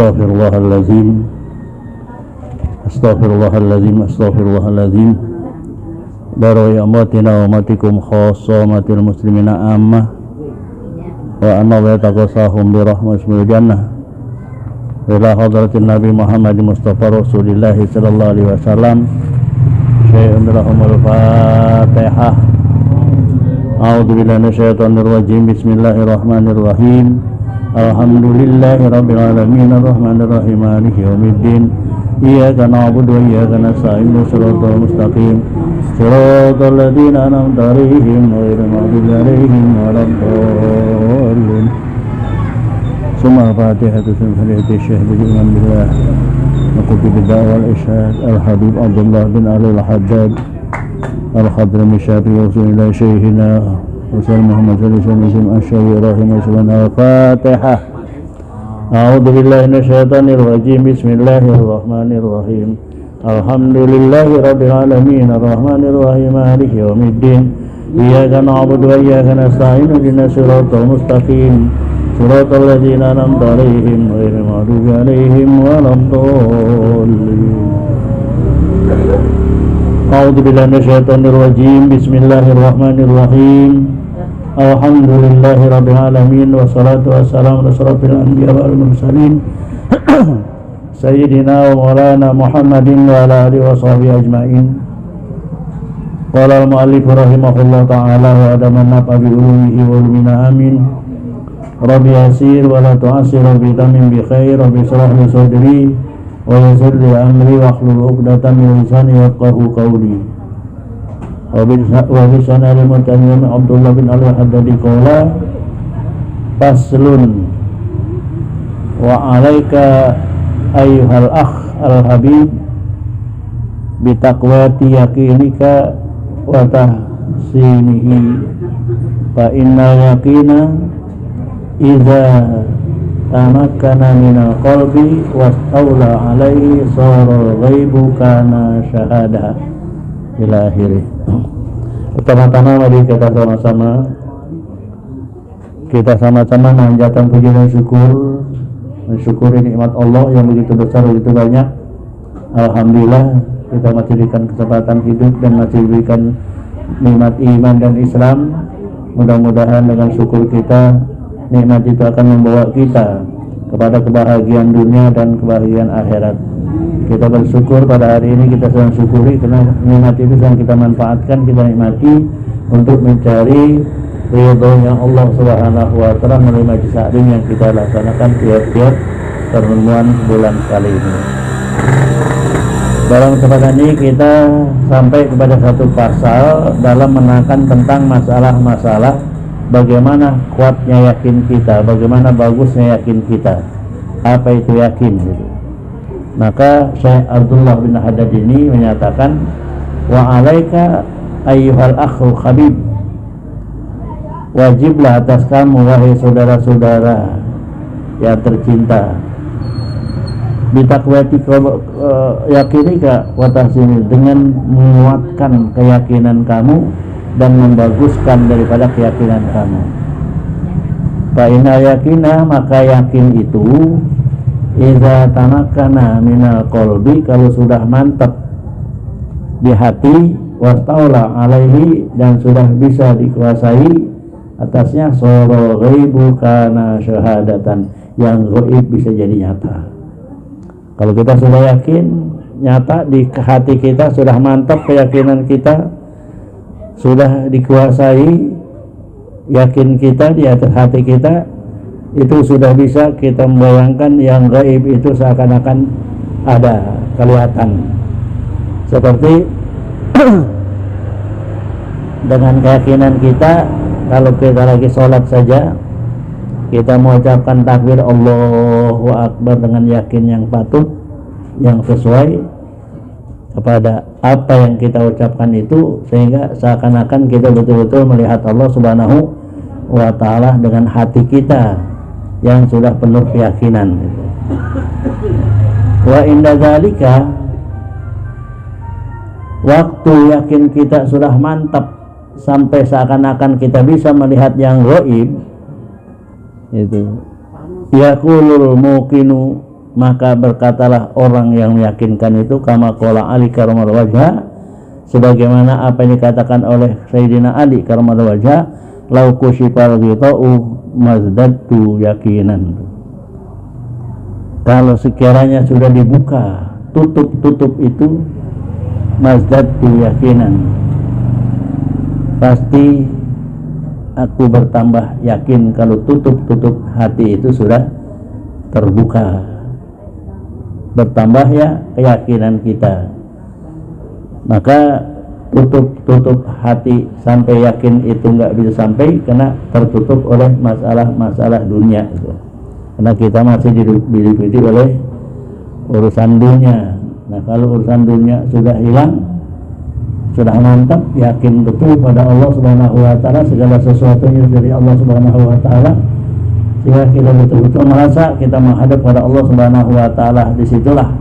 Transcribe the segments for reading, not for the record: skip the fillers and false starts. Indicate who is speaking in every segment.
Speaker 1: Astaghfirullahaladzim. Astaghfirullahaladzim. Astaghfirullahaladzim. Daru amatina wa matikum khassa matil muslimina ammah wa anna wa taqasahum bi rahmatil jannah ila hadratin Nabi Muhammad Mustafa Rasulillah sallallahu alaihi wasallam. Syai'un lahumul Fatihah. A'udzu billahi minasyaitonir rajim. Bismillahirrahmanirrahim. Alhamdulillahi rabbil alamin arrahmanir rahim maliki yaumiddin. Iyyaka na'budu wa iyyaka nasta'in shiratal mustaqim shiratal ladzina an'amta 'alaihim ghairil maghdubi 'alaihim waladdallin. Summa Fatihatu Sunhati Syekh Bijiman Billah Nakuti Bid'ah wal Isyad Al-Habib Abdullah bin Ali Al-Haddad Al-Khadrami Syafi Rasulullah Syekhina Rasul Muhammad sallallahu alaihi wasallam Asy-Syafi rahimahullah. Al-Fatihah. A'udzu billahi minasyaitonir rajim. Bismillahirrahmanirrahim. Alhamdulillahi rabbil alamin arrahmanir rahim maliki yaumiddin. Iyyaka na'budu wa iyyaka nasta'in ihdinas siratal mustaqim siratal ladzina an'amta 'alaihim ghairil maghdubi 'alaihim waladdallin. A'udzu billahi minasyaitonir rajim. Bismillahirrahmanirrahim. Alhamdulillahi rabbil alamin wassalatu wassalamu ala asyrafil anbiya wal mursalin sayyidina wa maulana Muhammadin wa ala alihi washabihi ajmain. Qala al-mu'allif rahimahullah ta'ala wa adaman nafa bi ulumihi wa ulumina amin. Rabbi yasir wa la tu'asir bi tamim bi khair. Rabbi shrah li sadri wa yassir li amri wa hlul 'uqdatam min lisani yafqahu qawli. Wa bisana limutaniyam Abdullah bin Ali Haddadi qala faslun wa alaika ayyuhal akh al-habib bitaqwati yaqinika wa tahsinihi fa inna yaqina idza tamakkana minal qalbi wastawla alaihi sara ghaibu kana syahada ila akhirih. Pertama-tama mari kita sama-sama menjanjikan puji dan syukur, mensyukuri nikmat Allah yang begitu besar, begitu banyak. Alhamdulillah kita masih diberikan kesempatan hidup dan masih diberikan nikmat iman dan Islam. Mudah-mudahan dengan syukur kita, nikmat itu akan membawa kita kepada kebahagiaan dunia dan kebahagiaan akhirat. Kita bersyukur pada hari ini, kita sedang syukuri karena nikmat itu sedang kita manfaatkan, kita nikmati untuk mencari ridhonya Allah Subhanahu wa ta'ala melalui majelis taklim yang kita laksanakan tiap-tiap pertemuan bulan kali ini. Dalam kesempatan ini kita sampai kepada satu pasal dalam menerangkan tentang masalah-masalah bagaimana kuatnya yakin kita, bagaimana bagusnya yakin kita, apa itu yakin gitu. Maka Syekh Abdullah bin Haddad ini menyatakan wa alaika ayyuhal akhul habib, wajiblah atas kamu wahai saudara-saudara yang tercinta, bitakwati yakinika wa tahsini, dengan menguatkan keyakinan kamu dan membaguskan daripada keyakinan kamu. Fa inna yakina, maka yakin itu idza tamakkana minal qalbi, kalau sudah mantap di hati, wastaula alaihi, dan sudah bisa dikuasai atasnya, soro ghaibu kana syahadatan, yang gaib bisa jadi nyata. Kalau kita sudah yakin nyata di hati kita, sudah mantap keyakinan kita, sudah dikuasai yakin kita di atas hati kita, itu sudah bisa kita membayangkan yang gaib itu seakan-akan ada, kelihatan. Seperti dengan keyakinan kita, kalau kita lagi sholat saja, kita mengucapkan takbir Allahu Akbar dengan yakin yang patut, yang sesuai kepada apa yang kita ucapkan itu, sehingga seakan-akan kita betul-betul melihat Allah Subhanahu wa ta'ala dengan hati kita yang sudah penuh keyakinan. Wa inda dzalika, waktu yakin kita sudah mantap sampai seakan-akan kita bisa melihat yang gaib, itu yaqulul muqinu maka berkatalah orang yang meyakinkan itu, kama qala Ali karramallahu wajha, sebagaimana apa yang dikatakan oleh Sayyidina Ali karramallahu wajha, lau kusyifal ghita'u mazdadtu yakinan. Kalau sekiranya sudah dibuka tutup itu, mazdadtu yakinan, pasti aku bertambah yakin kalau tutup hati itu sudah terbuka. Bertambah ya keyakinan kita. Maka tutup hati sampai yakin itu nggak bisa sampai, karena tertutup oleh masalah dunia itu. Karena kita masih diliputi oleh urusan dunia. Nah, kalau urusan dunia sudah hilang, sudah mantap, yakin betul pada Allah Subhanahu wa taala, segala sesuatunya dari Allah Subhanahu wa taala, sehingga kita betul-betul merasa kita menghadap pada Allah Subhanahu wa taala, disitulah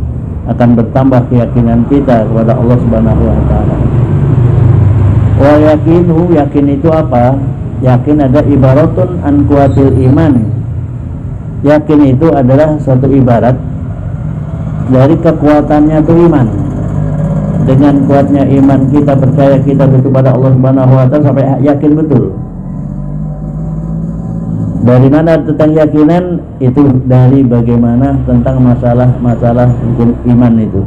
Speaker 1: akan bertambah keyakinan kita kepada Allah Subhanahu wa taala. Wa yakinu, yakin itu apa? Yakin ada ibaratun an kuatil iman. Yakin itu adalah suatu ibarat dari kekuatannya itu iman. Dengan kuatnya iman kita, percaya kita betul pada Allah Subhanahu wa taala sampai yakin betul. Dari mana tentang keyakinan itu? Dari bagaimana tentang masalah hukum iman itu.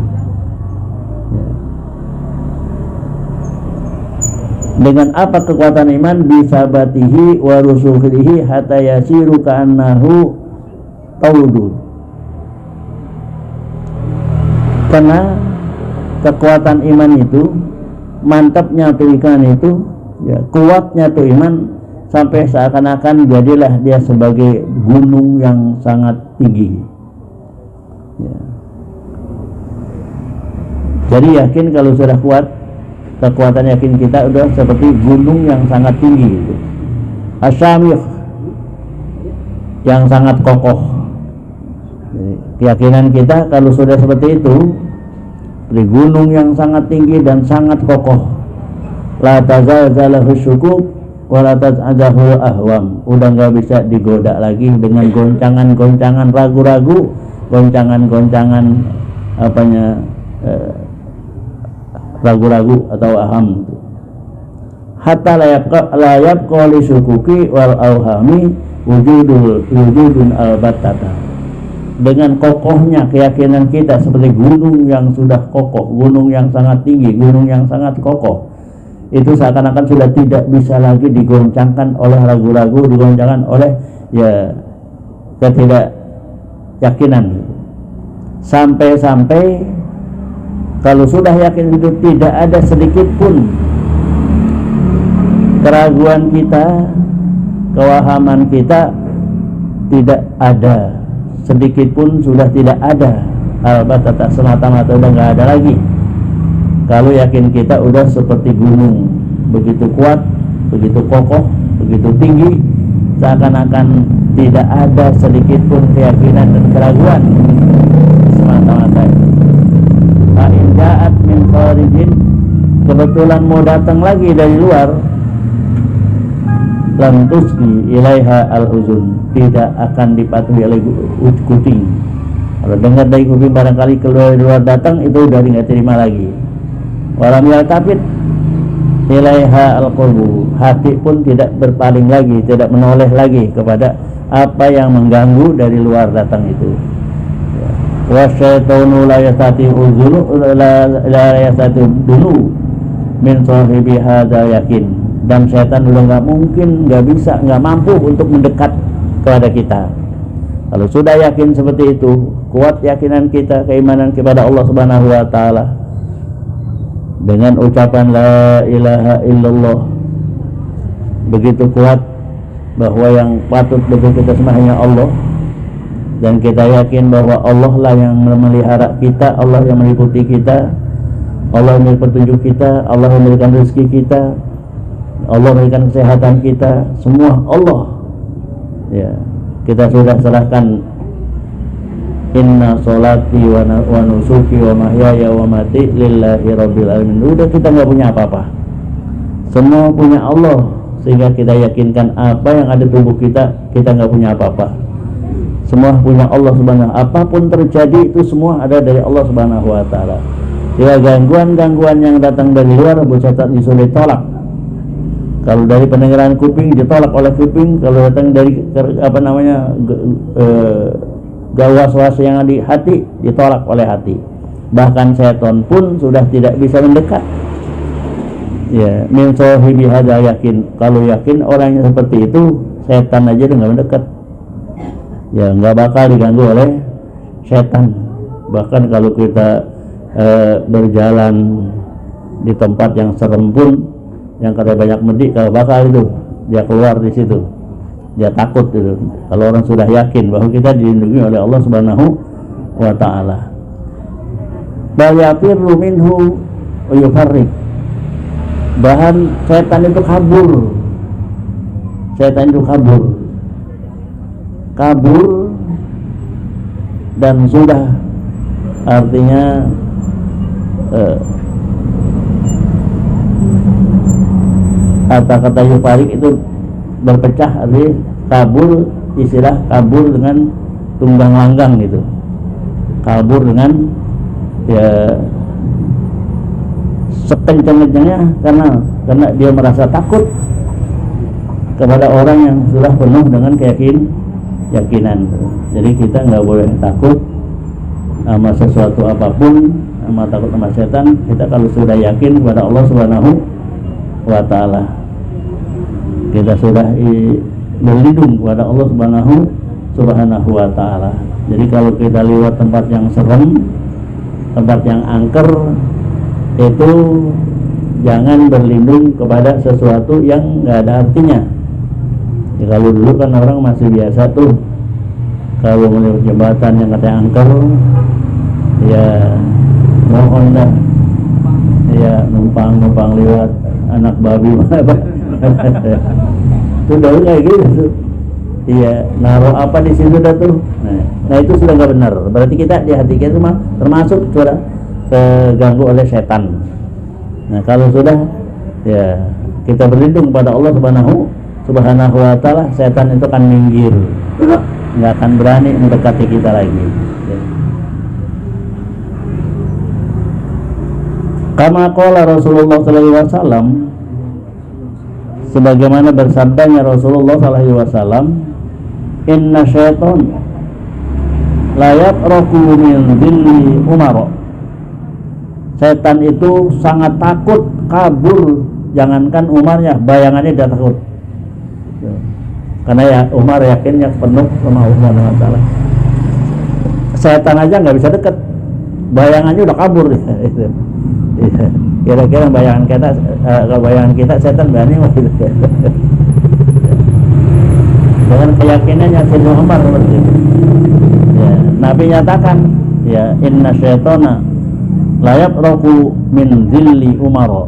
Speaker 1: Dengan apa kekuatan iman? Bisabatihi wa rusulihi hatta yasiru ka'annahu taudud. Karena kekuatan iman itu, mantapnya iman itu, ya, kuatnya tuh iman sampai seakan-akan jadilah dia sebagai gunung yang sangat tinggi. Ya. Jadi yakin kalau sudah kuat, kekuatan yakin kita udah seperti gunung yang sangat tinggi itu. Asyamikh, yang sangat kokoh. Jadi, keyakinan kita kalau sudah seperti itu, di gunung yang sangat tinggi dan sangat kokoh, la tazalzalahu syukuk wa la taz'adahu ahwam, udah nggak bisa digoda lagi dengan goncangan-goncangan ragu-ragu, goncangan-goncangan ragu-ragu atau aham. Hatta la yabqa li syukuki wal awhami wujudun albattata. Dengan kokohnya keyakinan kita seperti gunung yang sudah kokoh, gunung yang sangat tinggi, gunung yang sangat kokoh, itu seakan-akan sudah tidak bisa lagi digoncangkan oleh ragu-ragu, digoncangkan oleh ketidakyakinan. Sampai kalau sudah yakin itu tidak ada sedikit pun keraguan kita, kewahaman kita, tidak ada sedikit pun, sudah tidak ada. Albatata, semata-mata udah nggak ada lagi. Kalau yakin kita udah seperti gunung, begitu kuat, begitu kokoh, begitu tinggi, seakan-akan tidak ada sedikit pun keyakinan dan keraguan, semata-mata. Fa'in ja'at min kharijin, kebetulan mau datang lagi dari luar, lam tusqi ilaiha al-huzun, tidak akan dipatuhi oleh kucing. Kalau dengar dari kuping barangkali keluar dari luar datang, itu udah nggak terima lagi. Walam yaltafit ilaiha al-qalbu, hati pun tidak berpaling lagi, tidak menoleh lagi kepada apa yang mengganggu dari luar datang itu. Wa syaitanu la yastati'u dunu min sahibi hadza yakin, dan setan udah nggak mungkin, nggak bisa, nggak mampu untuk mendekat kepada kita. Kalau sudah yakin seperti itu, kuat keyakinan kita, keimanan kepada Allah Subhanahu wa taala, dengan ucapan la ilaha illallah, begitu kuat bahwa yang patut betul kita sembah hanya Allah, dan kita yakin bahwa Allah lah yang memelihara kita, Allah yang meliputi kita, Allah yang memberi petunjuk kita, Allah yang memberikan rezeki kita, Allah memberikan kesehatan kita, semua Allah. Ya, kita sudah serahkan, inna sholati wa nusuki wa mahyaya wa mati lillahi rabbil alamin. Udah, kita nggak punya apa-apa, semua punya Allah, sehingga kita yakinkan apa yang ada tubuh kita, kita nggak punya apa-apa. semua punya Allah Subhanahu. Apapun terjadi itu semua ada dari Allah Subhanahu wa taala. Ya, gangguan-gangguan yang datang dari luar setan itu ditolak. Kalau dari pendengaran kuping ditolak oleh kuping, kalau datang dari was-was yang di hati ditolak oleh hati. Bahkan setan pun sudah tidak bisa mendekat. Ya, min sahibi hadza yakin. Kalau yakin orang yang seperti itu, setan aja enggak mendekat. Ya, enggak bakal diganggu oleh setan. Bahkan kalau kita berjalan di tempat yang serem pun, yang kada banyak medik, kalau bakal itu dia keluar di situ, dia takut itu. Kalau orang sudah yakin bahwa kita dilindungi oleh Allah Subhanahu wa taala. Bal yafirru minhu wa yufarriq. Bahan setan itu kabur. Setan itu kabur dan sudah, artinya kata-kata yufarik itu berpecah, artinya kabur, istilah kabur dengan tunggang langgang gitu, kabur dengan ya sekencang-kencangnya karena dia merasa takut kepada orang yang sudah penuh dengan keyakinan. Jadi kita nggak boleh takut sama sesuatu apapun, sama takut sama setan. Kita kalau sudah yakin kepada Allah Subhanahu wa taala, kita sudah berlindung kepada Allah Subhanahu wa taala. Jadi kalau kita lewat tempat yang serem, tempat yang angker, itu jangan berlindung kepada sesuatu yang nggak ada artinya. Ya, kalau dulu kan orang masih biasa tuh, kalau melewati jembatan yang katanya angker, ya mohon dah, ya numpang lewat anak babi itu dulu kayak gitu. Iya, naruh apa di situ dah tuh. Nah itu sudah nggak benar. Berarti kita di hati kita mah termasuk sudah terganggu oleh setan. Nah kalau sudah, ya kita berlindung pada Allah Subhanahu wa taala, setan itu akan minggir, nggak akan berani mendekati kita lagi. Kama qala Rasulullah sallallahu alaihi wasallam, sebagaimana bersabdanya Rasulullah sallallahu alaihi wasallam, inna syaitan la yatraku min dhilli umara. Setan itu sangat takut kabur, jangankan Umarnya, bayangannya dia takut. Karena ya Umar yakinnya penuh sama Allah Subhanahu wa taala. Setan aja nggak bisa dekat, bayangannya udah kabur. Kira-kira bayangan kita setan berani gitu. Dengan keyakinannya Sayyidina Umar seperti itu. Ya, Nabi nyatakan, ya inna syaitana la yatraku min dhilli umara.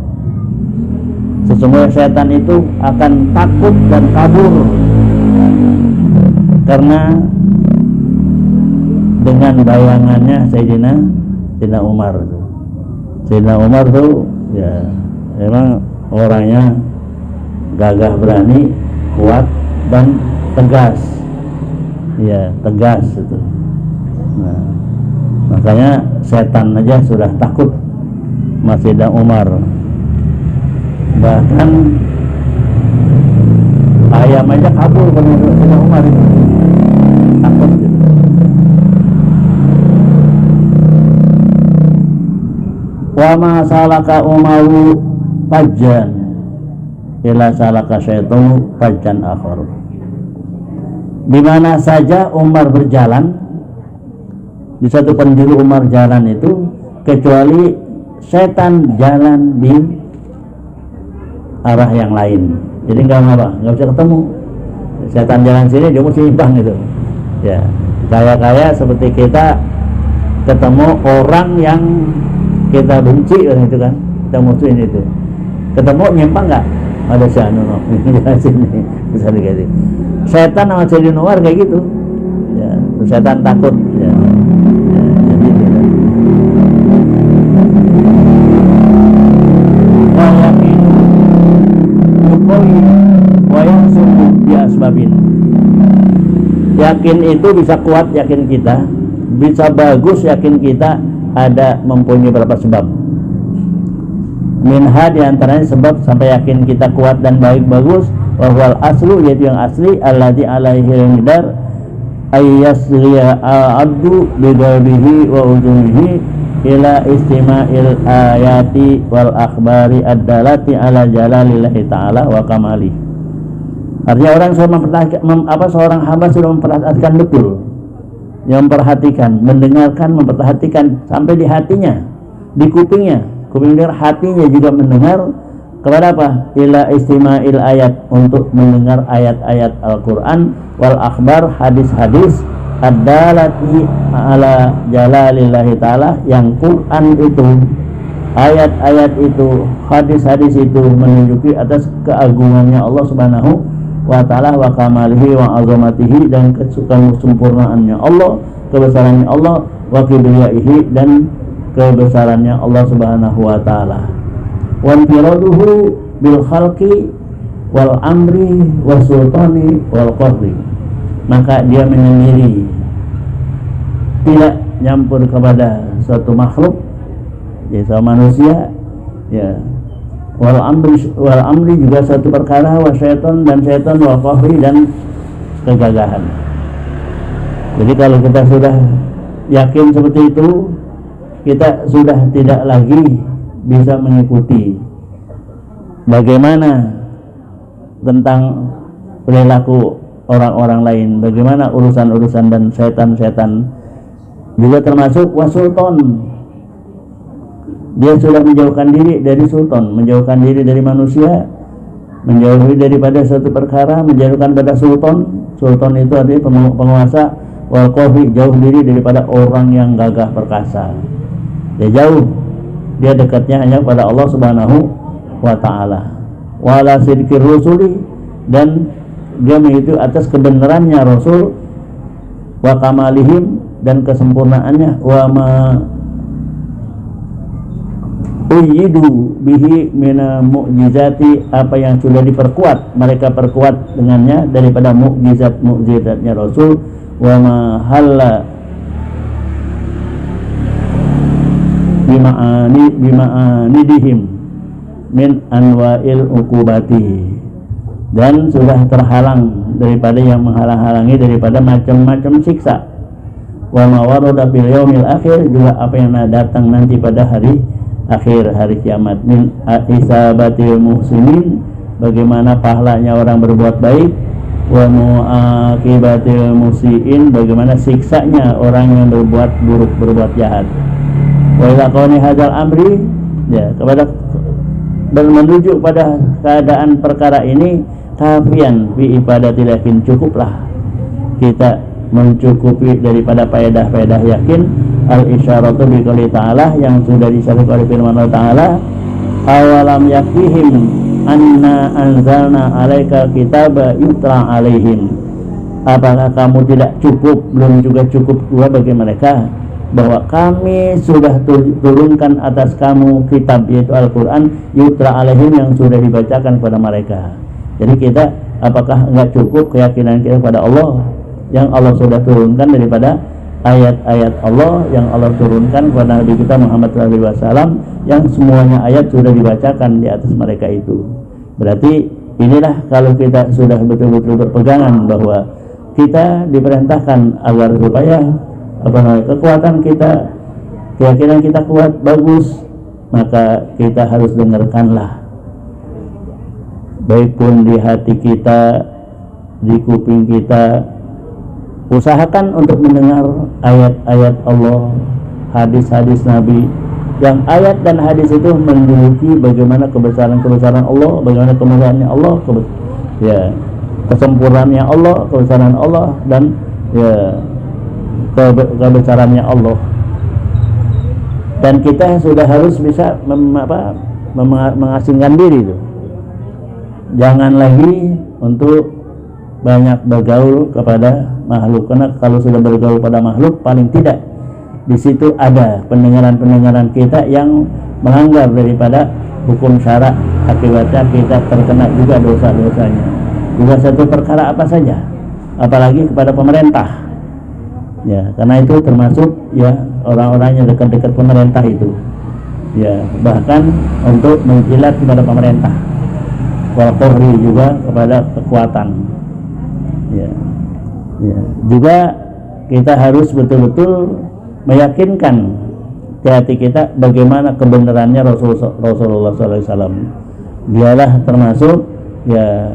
Speaker 1: Sesungguhnya setan itu akan takut dan kabur karena dengan bayangannya Sayyidina Umar. Sayyidina Umar tuh ya memang orangnya gagah berani, kuat dan tegas. Ya, tegas itu. Nah, makanya setan aja sudah takut sama Sayyidina Umar. Bahkan ayam aja kabur karena Sayyidina Umar itu takut gitu. Wa ma salaka Umaru fajjan ila salaka syaitanu fajjan akhar. Di mana saja Umar berjalan, di satu penjuru Umar jalan itu, kecuali setan jalan di arah yang lain. Jadi nggak bisa ketemu. Setan jalan sini, dia mesti nyimpang gitu. Ya, kayak seperti kita ketemu orang yang kita benci kan, itu kan, kita musuhin itu. Ketemu nyimpang nggak? Ada si anu jalan sini, bisa diganti. Setan sama Sayyidina Umar kayak gitu. Ya, setan takut. Ya, jadi gitu. Ya yakin itu bisa kuat, yakin kita bisa bagus, yakin kita ada mempunyai beberapa sebab. Minha diantaranya sebab sampai yakin kita kuat dan baik bagus, wahwal aslu, yaitu yang asli, alladzi alaihi midar ayyasriya al-abdu bidabihi wa uzumihi ila istima'il ayati wal akhbari ad-dalati ala jalalillahi ta'ala wa kamali. Artinya orang seorang hamba sudah memperhatikan betul, yang memperhatikan, mendengarkan, memperhatikan sampai di hatinya, di kuping dengar, hatinya juga mendengar kepada apa? Ila istima'il ayat, untuk mendengar ayat-ayat Al-Quran, wal akhbar, hadis-hadis ad-dalati ala jalalillahi ta'ala, yang Quran itu, ayat-ayat itu, hadis-hadis itu menunjuki atas keagungannya Allah subhanahu wa ta'ala, wa kamalihi wa azamatihi, dan kesempurnaannya Allah, kebesarannya Allah, wa kibriyaihi, dan kebesarannya Allah subhanahu wa ta'ala, wa infiraduhu bil khalqi wal amri wa sultani wal qahri. Maka dia menyendiri, tidak nyampur kepada suatu makhluk, yaitu manusia, ya, wal amri juga satu perkara, wa syaitan, dan syaitan, wal qahri, dan kegagahan. Jadi kalau kita sudah yakin seperti itu, kita sudah tidak lagi bisa mengikuti bagaimana tentang perilaku orang-orang lain, bagaimana urusan-urusan dan setan-setan, juga termasuk wasulton. Dia sudah menjauhkan diri dari sultan, menjauhkan diri dari manusia, menjauhi daripada satu perkara, menjauhkan pada sultan. Sultan itu artinya penguasa. Wal qahri, jauh diri daripada orang yang gagah perkasa. Dia jauh, dia dekatnya hanya pada Allah subhanahu wa ta'ala. Wala sidqir rusuli, dan dia mengikuti atas kebenarannya Rasul, wa kamalihim, dan kesempurnaannya, wa ma uyidu bihi mina mu'jizati, apa yang sudah diperkuat, mereka perkuat dengannya daripada mu'jizatnya Rasul, wa ma halla bima'anidihim min anwa'il uqubati, dan sudah terhalang daripada yang menghalang-halangi daripada macam-macam siksa. Wa ma warada bil yaumil akhir, juga apa yang datang nanti pada hari akhir, hari kiamat. Min isabatil muhsinin, bagaimana pahalanya orang berbuat baik. Wa muaqibatil musiin, bagaimana siksanya orang yang berbuat buruk, berbuat jahat. Wa ila qauni hadzal amri, ya, kepada dan menuju pada keadaan perkara ini, kafian fi ibadatil yakin, cukuplah kita mencukupi daripada faedah-faedah yakin, al isyaratu bi qouli ta'ala, yang sudah disebut oleh firman Allah Ta'ala, awalam yakfihim anna anzalna alaika kitaba yutra alaihim, apakah kamu tidak cukup, belum juga cukup pula bagi mereka bahwa kami sudah turunkan atas kamu kitab, yaitu Al-Quran, yutra alaihim, yang sudah dibacakan kepada mereka. Jadi kita, apakah enggak cukup keyakinan kita kepada Allah yang Allah sudah turunkan daripada ayat-ayat Allah yang Allah turunkan kepada Nabi kita Muhammad SAW, yang semuanya ayat sudah dibacakan di atas mereka itu. Berarti inilah kalau kita sudah betul-betul berpegangan bahwa kita diperintahkan agar supaya kekuatan kita, keyakinan kita kuat, bagus, maka kita harus dengarkanlah, baik pun di hati kita, di kuping kita. Usahakan untuk mendengar ayat-ayat Allah, hadis-hadis Nabi, yang ayat dan hadis itu menunjuki bagaimana kebesaran-kebesaran Allah, bagaimana kemuliaannya Allah, ya, kesempurnaannya Allah, kebesaran Allah, dan ya, kebesarannya Allah. Dan kita sudah harus bisa mengasingkan diri itu. Jangan lagi untuk banyak bergaul kepada makhluk, karena kalau sudah bergaul pada makhluk, paling tidak di situ ada pendengaran-pendengaran kita yang melanggar daripada hukum syarak, akibatnya kita terkena juga dosa-dosanya. Juga satu perkara apa saja, apalagi kepada pemerintah. Ya, karena itu termasuk ya orang-orang yang dekat-dekat pemerintah itu. Ya, bahkan untuk menjilat kepada pemerintah. Wal qahri juga kepada kekuatan. Ya. Ya, juga kita harus betul-betul meyakinkan di hati kita bagaimana kebenarannya Rasulullah SAW. Dialah termasuk ya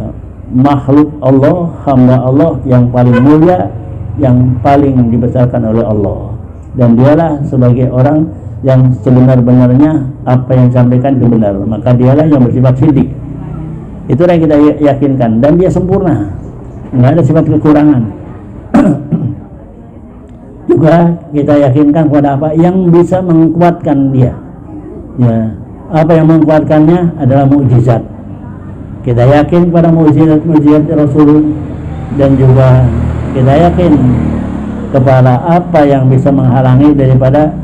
Speaker 1: makhluk Allah, hamba Allah yang paling mulia, yang paling dibesarkan oleh Allah, dan dialah sebagai orang yang sebenar-benarnya apa yang disampaikan itu benar, maka dialah yang bersifat sidik. Itulah yang kita yakinkan, dan dia sempurna, nggak ada sifat kekurangan. Juga kita yakinkan kepada apa yang bisa menguatkan dia. Ya, apa yang menguatkannya adalah mukjizat. Kita yakin pada mukjizat Rasul, dan juga kita yakin kepada apa yang bisa menghalangi daripada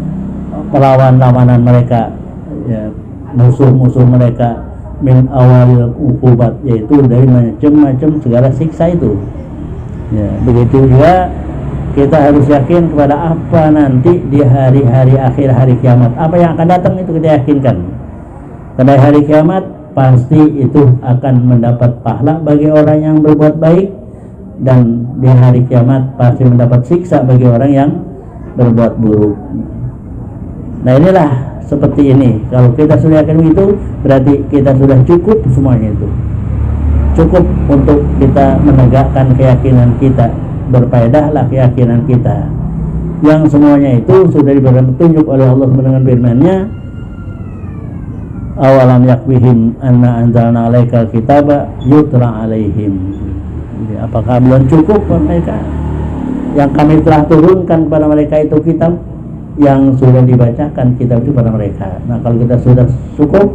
Speaker 1: lawanan mereka, ya, musuh-musuh mereka, min awalil uqubat, yaitu dari macam-macam segala siksa itu. Ya, begitu juga kita harus yakin kepada apa nanti di hari-hari akhir, hari kiamat, apa yang akan datang itu kita yakinkan. Pada hari kiamat pasti itu akan mendapat pahala bagi orang yang berbuat baik, dan di hari kiamat pasti mendapat siksa bagi orang yang berbuat buruk. Nah, inilah seperti ini. Kalau kita sudah yakin itu, berarti kita sudah cukup semuanya itu. Cukup untuk kita menegakkan keyakinan kita, berfaedahlah keyakinan kita. Yang semuanya itu sudah diberikan petunjuk oleh Allah dengan firman-Nya, awalam yakfihim anna anzalna alaikal kitaba yutra alaihim. Jadi, apakah belum cukup mereka yang kami telah turunkan kepada mereka itu kitab yang sudah dibacakan kitab itu pada mereka. Nah, kalau kita sudah cukup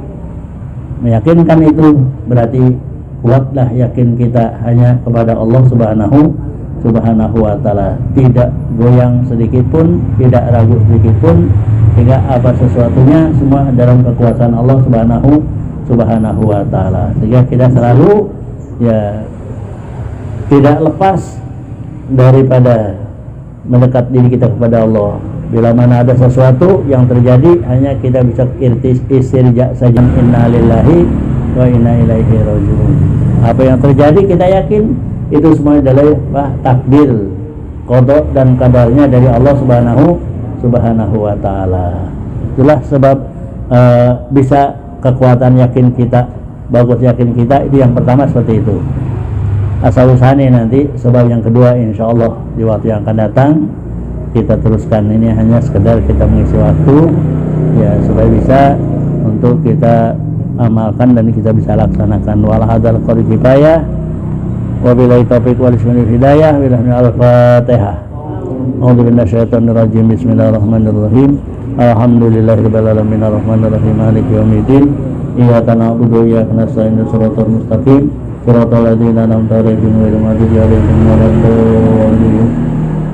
Speaker 1: meyakinkan itu, berarti kuatlah yakin kita hanya kepada Allah Subhanahu wa ta'ala, tidak goyang sedikit pun, tidak ragu sedikit pun, sehingga apa sesuatunya semua dalam kekuasaan Allah Subhanahu wa ta'ala. Sehingga kita selalu ya tidak lepas daripada mendekat diri kita kepada Allah. Bila mana ada sesuatu yang terjadi, hanya kita bisa istirja saja, inna lillahi wa inna ilaihi raji'un. Apa yang terjadi kita yakin itu semua adalah takdir, qada dan kadarnya dari Allah Subhanahu wa ta'ala. Itulah sebab bisa kekuatan yakin kita, bagus yakin kita, itu yang pertama seperti itu. Asal usahanya nanti sebab yang kedua insyaallah di waktu yang akan datang kita teruskan. Ini hanya sekedar kita mengisi waktu ya, supaya bisa untuk kita amalkan dan kita bisa laksanakan. Wal hadzal qadri kifayah, wabillahi taufiq wal hidayah, billahi al-fatihah. A'udzu billahi minasyaitonir rajim. Bismillahirrahmanirrahim. Alhamdulillahirabbil alamin arrahmanir rahim maliki yaumiddin. Iyyaka na'budu wa iyyaka nasta'in shiratal mustaqim shiratal ladzina an'amta 'alaihim ghairil maghdubi 'alaihim waladdallin.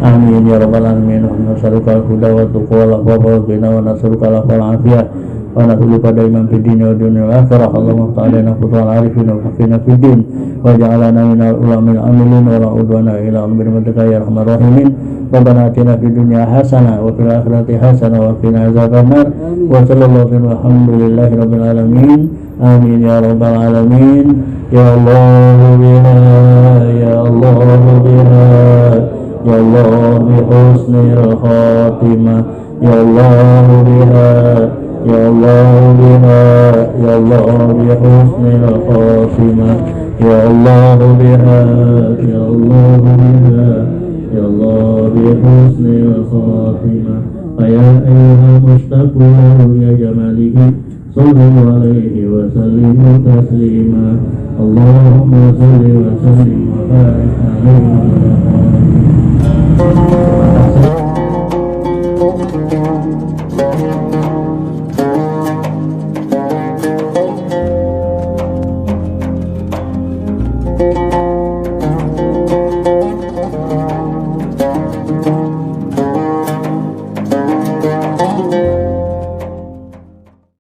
Speaker 1: Amin ya rabbal alamin. Nas'aluka al-huda wa tuqa wal afafa wal ghina wa nas'aluka al-afiyah wa nas'aluka daiman fid dunya wa dunya al-akhirah. Allahumma ta'alana futul arifin wa faqina fid din wa ja'alana minal ulamil amilin wa la'udwana ila al-birmatika ya rahman rahimin. Rabbana atina fid dunya hasanah wa fil akhirati hasanah wa qina azabannar. Wa sallallahu alhamdulillahi rabbil alamin. Amin ya rabbal alamin. Ya Allah biha, ya Allah biha, ya Allah bi husnil khatimah, ya Allah biha, ya Allah biha, ya Allah bi husnil khatimah, ya Allah biha, ya Allah biha, ya Allah bi husnil khatimah. Ya ayyuhal mustaqim ya jamalihi sallu alaihi wa sallimu taslima. Allahumma salli wa sallim wa barik alaihi wa sallam.